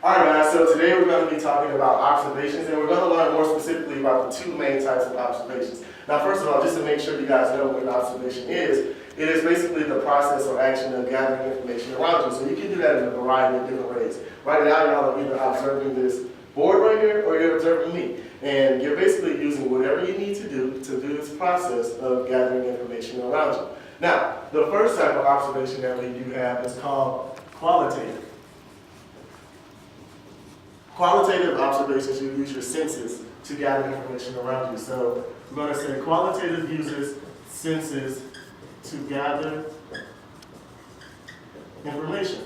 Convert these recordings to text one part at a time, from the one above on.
Alright guys, so today we're going to be talking about observations, and we're going to learn more specifically about the two main types of observations. Now first of all, just to make sure you guys know what an observation is, it is basically the process or action of gathering information around you. So you can do that in a variety of different ways. Right now y'all are either observing this board right here or you're observing me. And you're basically using whatever you need to do this process of gathering information around you. Now, the first type of observation that we do have is called qualitative. Qualitative observations, you use your senses to gather information around you. So we're going to say qualitative uses senses to gather information.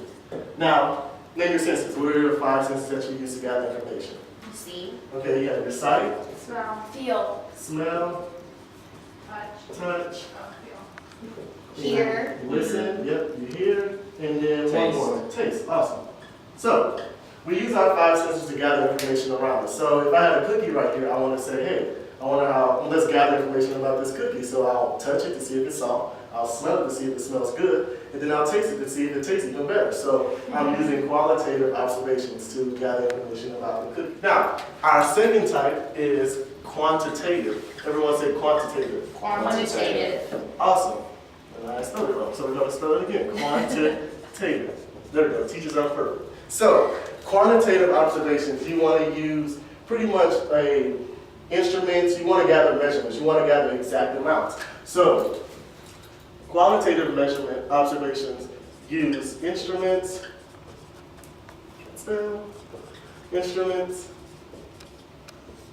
Now, name your senses. What are your 5 senses that you use to gather information? See. Okay, you have your sight, Smell. Feel. smell, touch, Hear. listen, yep, you hear, and then one more, taste. Awesome. So, we use our 5 senses to gather information around us. So if I had a cookie right here, I want to say, hey, let's gather information about this cookie. So I'll touch it to see if it's soft, I'll smell it to see if it smells good, and then I'll taste it to see if it tastes even better. So I'm using qualitative observations to gather information about the cookie. Now, our second type is quantitative. Everyone say quantitative. Quantitative. Awesome. And I spelled it wrong, so we're going to spell it again. Quantitative. There we go. Teachers are perfect. So, quantitative observations, you want to use pretty much instruments. You want to gather measurements. You want to gather exact amounts. So, qualitative measurement observations use instruments,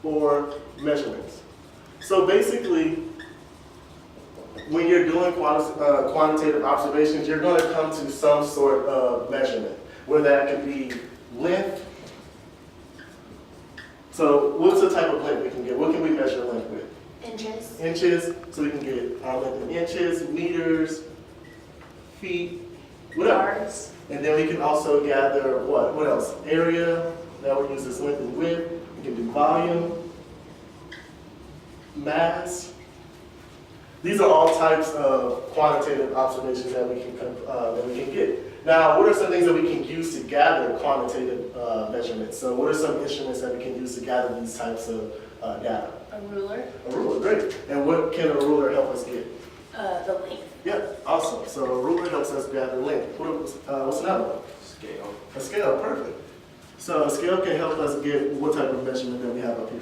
or measurements. So basically, when you're doing quantitative observations, you're going to come to some sort of measurement, where that could be length. So what's the type of length we can get? What can we measure length with? Inches. Inches, so we can get our length in inches, meters, feet, whatever. Yards. And then we can also gather what? What else? Area, that we use this length and width. We can do volume, mass. These are all types of quantitative observations that we can get. Now, what are some things that we can use to gather quantitative measurements? So what are some instruments that we can use to gather these types of data? A ruler. A ruler, great. And what can a ruler help us get? The length. Yeah, awesome. So a ruler helps us gather length. What's another one? Scale. A scale, perfect. So a scale can help us get what type of measurement that we have up here?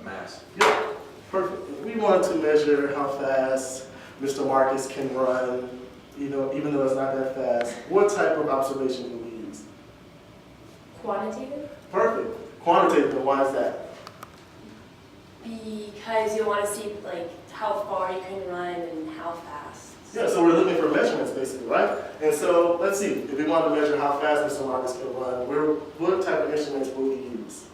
Mass. Yeah, perfect. If we wanted to measure how fast Mr. Marcus can run, even though it's not that fast, what type of observation do we use? Quantitative. Perfect. Quantitative, and why is that? Because you want to see how far you can run and how fast. Yeah, so we're looking for measurements basically, right? And so let's see, if we want to measure how fast Mr. Marcus can run, what type of instruments will we use?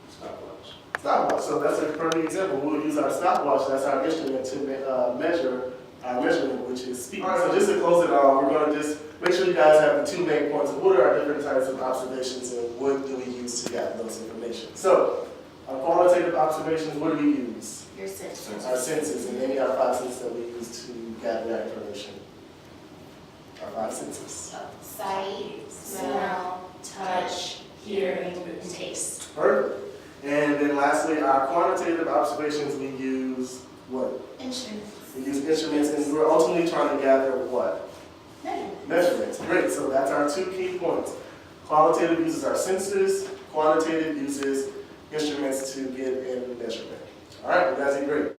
Stopwatch. Stopwatch. So that's a perfect example. We'll use our stopwatch, that's our instrument to measure our measurement, which is speed. All right, so just to close it off, we're going to just make sure you guys have the 2 main points of what are our different types of observations and what do we use to gather those information. So, our qualitative observations, what do we use? Your senses. Our senses, and then we have 5 senses that we use to gather that information. Our 5 senses. Sight, smell, touch, hearing, and taste. Perfect. And then lastly, our quantitative observations, we use what? Instruments. We use instruments, and we're ultimately trying to gather what? Measurements. Measurements. Great, so that's our 2 key points. Qualitative uses our senses, quantitative uses instruments to get in measurement. All right, you guys did great.